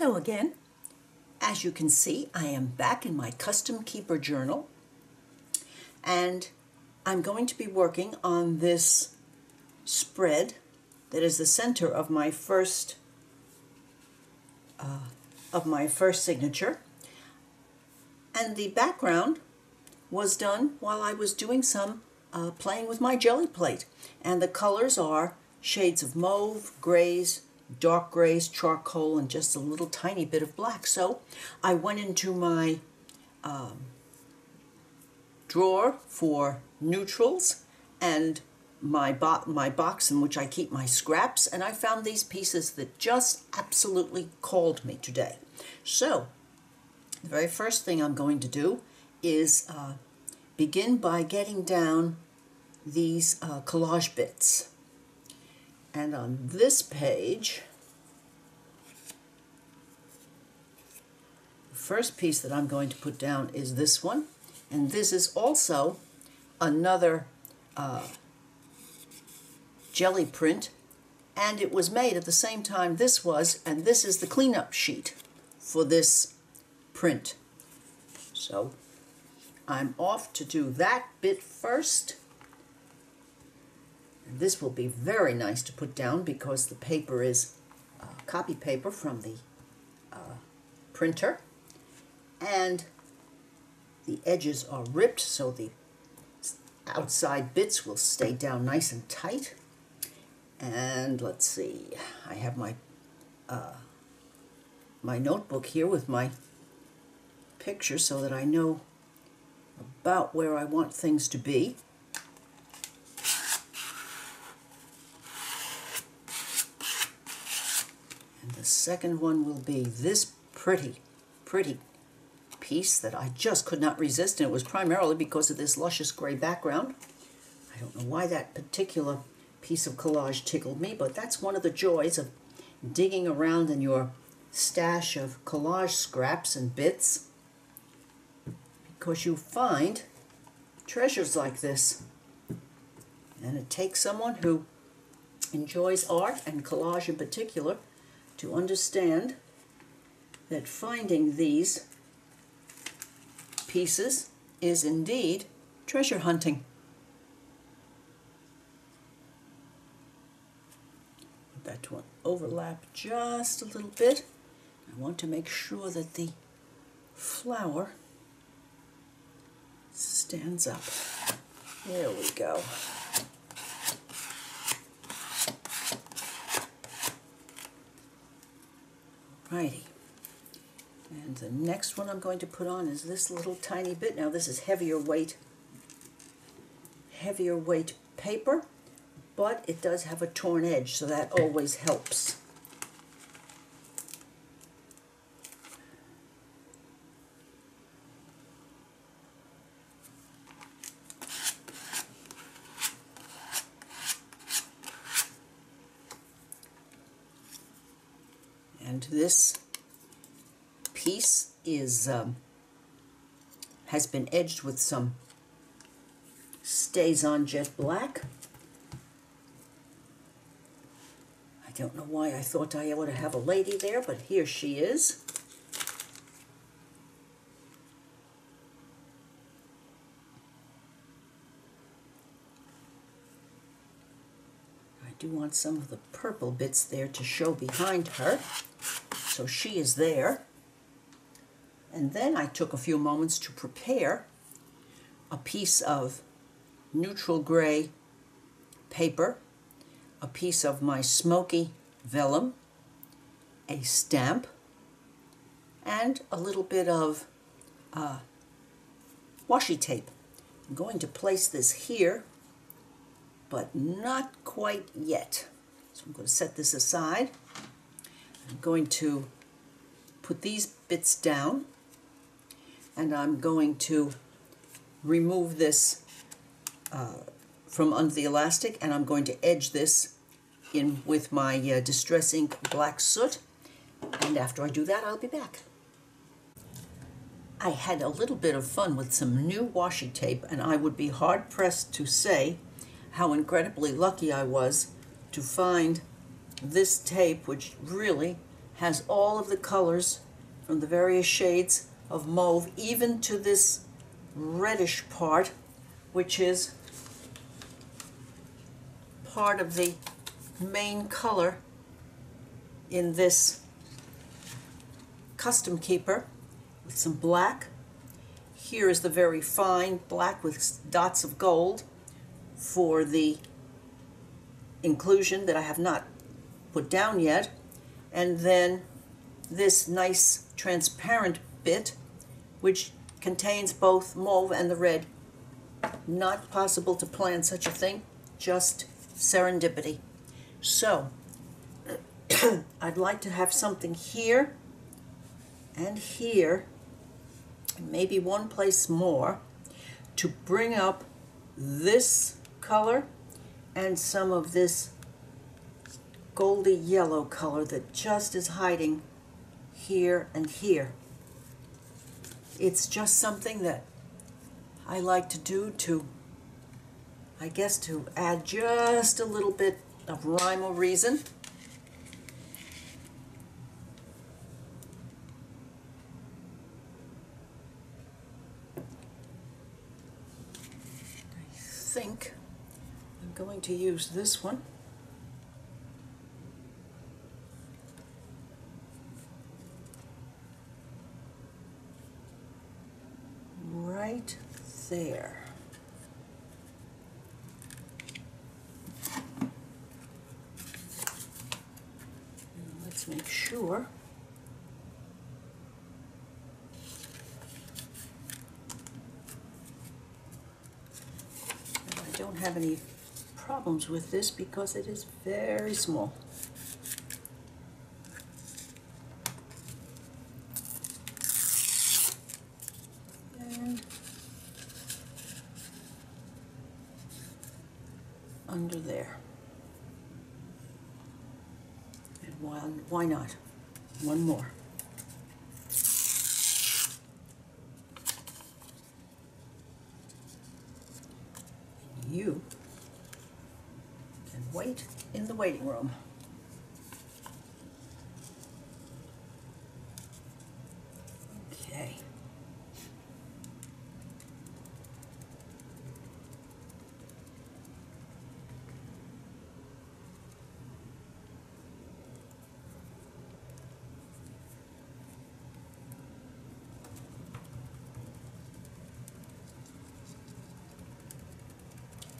Hello again. As you can see, I am back in my Custom Keeper journal, and I'm going to be working on this spread that is the center of my first signature. And the background was done while I was doing some playing with my jelly plate, and the colors are shades of mauve, grays, dark grays, charcoal, and just a little tiny bit of black. So I went into my drawer for neutrals and my box in which I keep my scraps, and I found these pieces that just absolutely called me today. So the very first thing I'm going to do is begin by getting down these collage bits. And on this page, the first piece that I'm going to put down is this one. And this is also another jelly print. And it was made at the same time this was, and this is the cleanup sheet for this print. So I'm off to do that bit first. This will be very nice to put down because the paper is copy paper from the printer, and the edges are ripped so the outside bits will stay down nice and tight. And let's see, I have my my notebook here with my pictures so that I know about where I want things to be. The second one will be this pretty piece that I just could not resist, and it was primarily because of this luscious gray background. I don't know why that particular piece of collage tickled me, but that's one of the joys of digging around in your stash of collage scraps and bits, because you find treasures like this. And it takes someone who enjoys art, and collage in particular, to understand that finding these pieces is indeed treasure hunting. That one overlap just a little bit. I want to make sure that the flower stands up. There we go. Righty. And the next one I'm going to put on is this little tiny bit. Now this is heavier weight paper, but it does have a torn edge, so that always helps. And this piece is has been edged with some StazOn Jet Black. I don't know why I thought I ought to have a lady there, but here she is. I do want some of the purple bits there to show behind her. So she is there. And then I took a few moments to prepare a piece of neutral gray paper, a piece of my smoky vellum, a stamp, and a little bit of washi tape. I'm going to place this here, but not quite yet. So I'm going to set this aside. I'm going to put these bits down, and I'm going to remove this from under the elastic, and I'm going to edge this in with my Distress Ink Black Soot, and after I do that I'll be back. I had a little bit of fun with some new washi tape, and I would be hard-pressed to say how incredibly lucky I was to find this tape, which really has all of the colors from the various shades of mauve, even to this reddish part, which is part of the main color in this Custom Keeper, with some black. Here is the very fine black with dots of gold for the inclusion that I have not put down yet. And then this nice transparent bit, which contains both mauve and the red. Not possible to plan such a thing, just serendipity. So, I'd like to have something here and here, and maybe one place more, to bring up this color and some of this goldy yellow color that just is hiding here and here. It's just something that I like to do to, I guess, to add just a little bit of rhyme or reason. I think I'm going to use this one. Right there. And let's make sure that I don't have any problems with this because it is very small. Under there. And why not? One more. And you can wait in the waiting room. Okay.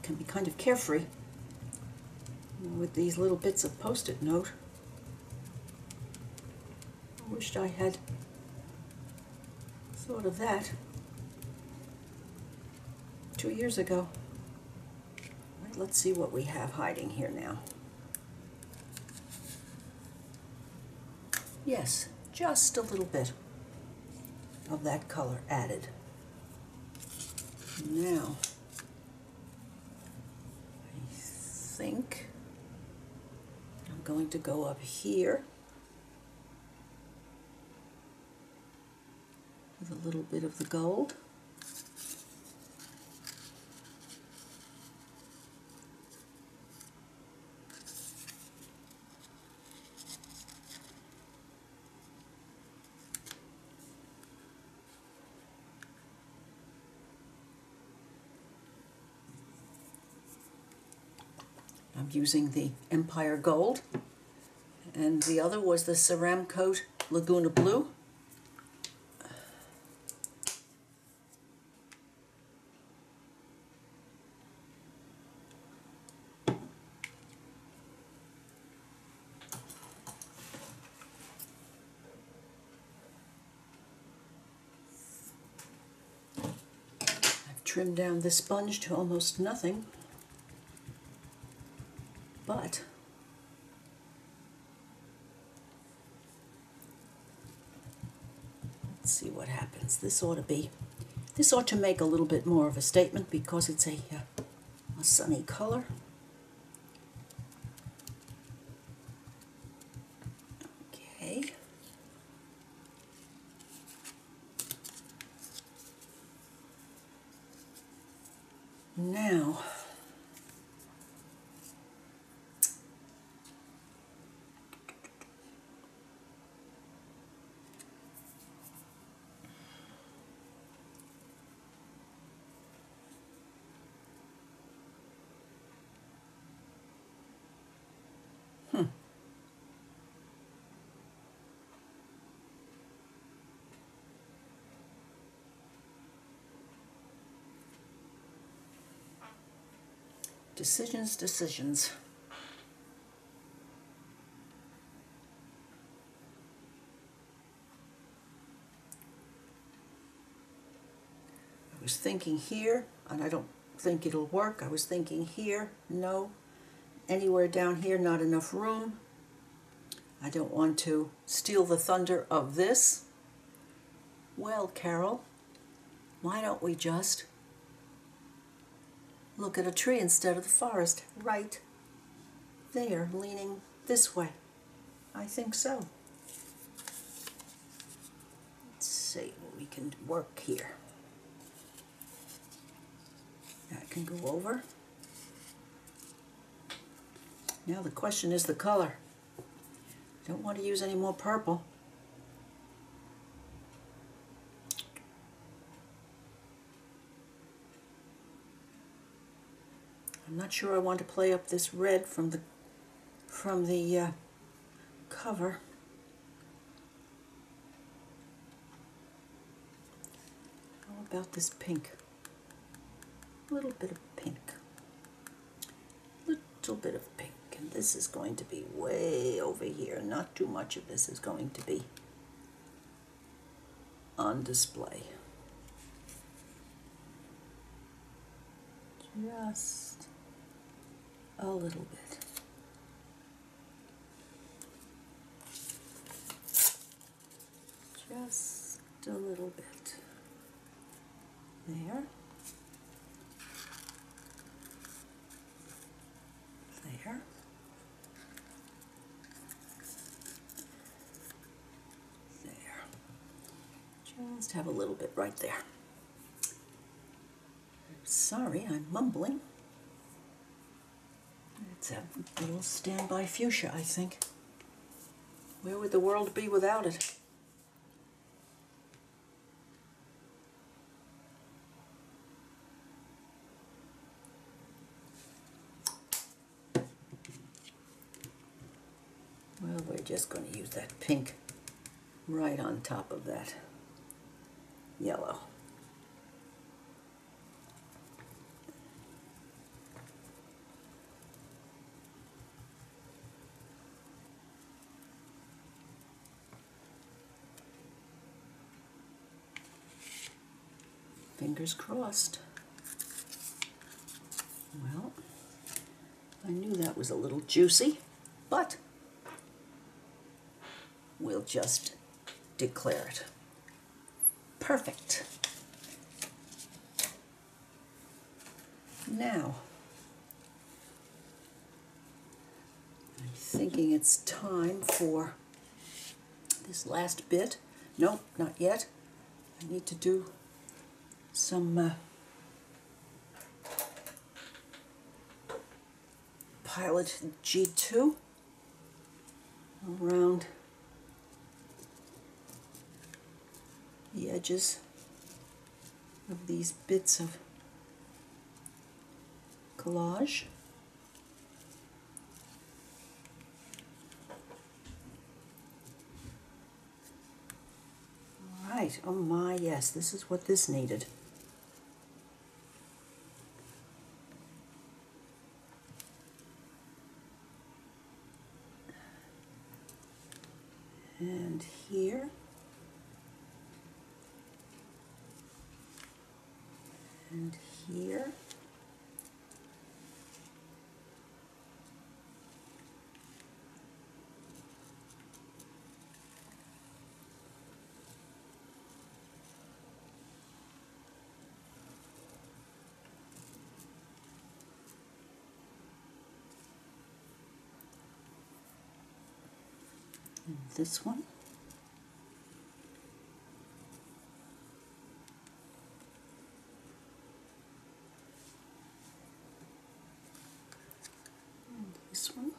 Can be kind of carefree with these little bits of Post-it note. I wished I had thought of that 2 years ago. Right, let's see what we have hiding here now. Yes, just a little bit of that color added. Now, I think I'm going to go up here with a little bit of the gold. I'm using the Empire Gold, and the other was the Ceramcoat Laguna Blue. I've trimmed down this sponge to almost nothing. But let's see what happens. This ought to make a little bit more of a statement because it's a sunny color. Okay. Now, Decisions, decisions. I was thinking here, and I don't think it'll work. I was thinking here, no. Anywhere down here, not enough room. I don't want to steal the thunder of this. Well, Carol, why don't we just look at a tree instead of the forest? Right there, leaning this way. I think so. Let's see what we can work here. That can go over. Now the question is the color. I don't want to use any more purple. I'm not sure I want to play up this red from the cover. How about this pink? A little bit of pink. Little bit of pink. And this is going to be way over here. Not too much of this is going to be on display. Just a little bit. Just a little bit. There. There. There. Just have a little bit right there. Sorry, I'm mumbling. It's a little standby fuchsia, I think. Where would the world be without it? Well, we're just going to use that pink right on top of that yellow. Fingers crossed. Well, I knew that was a little juicy, but we'll just declare it. Perfect. Now, I'm thinking it's time for this last bit. Nope, not yet. I need to do some Pilot G2 around the edges of these bits of collage. All right, oh my, yes, this is what this needed. And here, and here, and this one. And this one.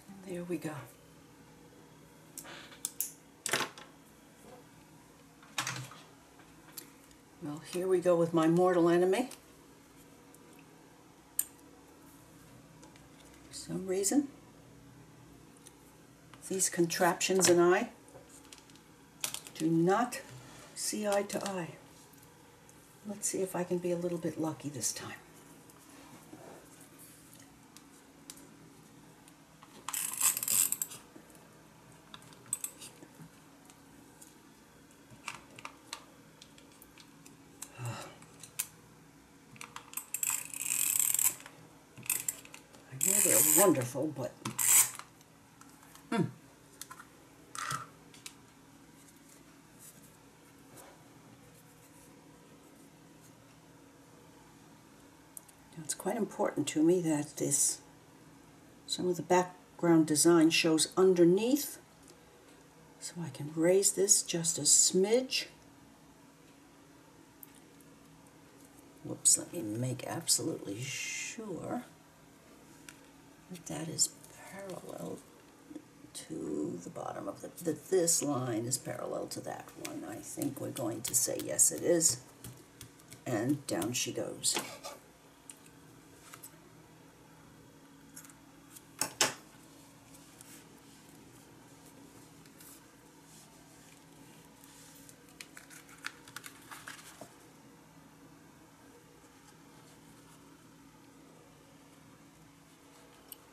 And there we go. Well, here we go with my mortal enemy. reason, these contraptions and I do not see eye to eye. Let's see if I can be a little bit lucky this time. I know they're wonderful, but it's quite important to me that some of the background design shows underneath, so I can raise this just a smidge. Whoops, let me make absolutely sure that that is parallel to the bottom of that this line is parallel to that one. I think we're going to say yes it is, and down she goes.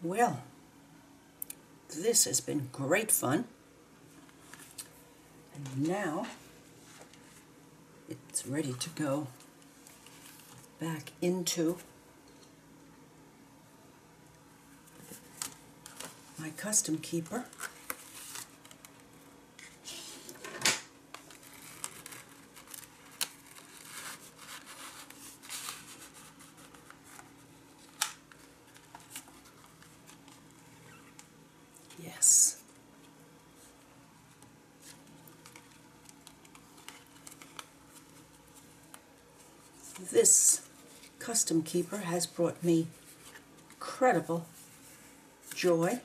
Well, this has been great fun, and now it's ready to go back into my custom keeper. Yes. This custom keeper has brought me incredible joy.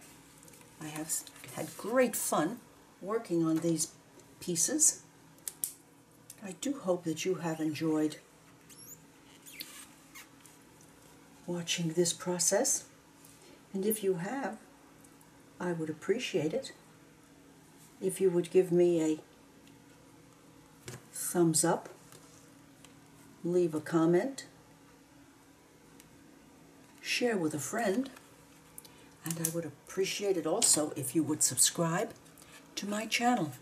I have had great fun working on these pieces. I do hope that you have enjoyed watching this process, and if you have, I would appreciate it if you would give me a thumbs up, leave a comment, share with a friend, and I would appreciate it also if you would subscribe to my channel.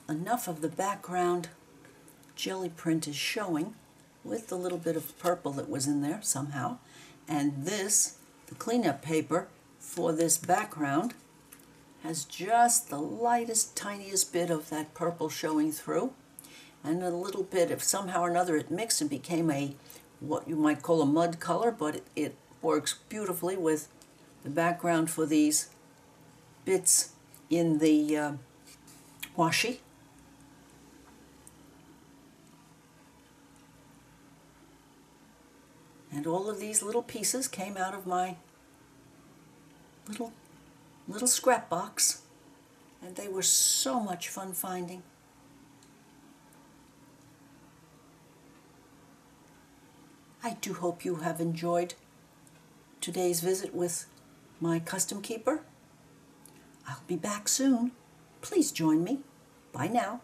Enough of the background jelly print is showing with the little bit of purple that was in there somehow, and this, the cleanup paper for this background, has just the lightest, tiniest bit of that purple showing through, and a little bit of, somehow or another it mixed and became a, what you might call a mud color, but it works beautifully with the background for these bits in the washi. And all of these little pieces came out of my little scrap box, and they were so much fun finding. I do hope you have enjoyed today's visit with my custom keeper. I'll be back soon. Please join me. Bye now.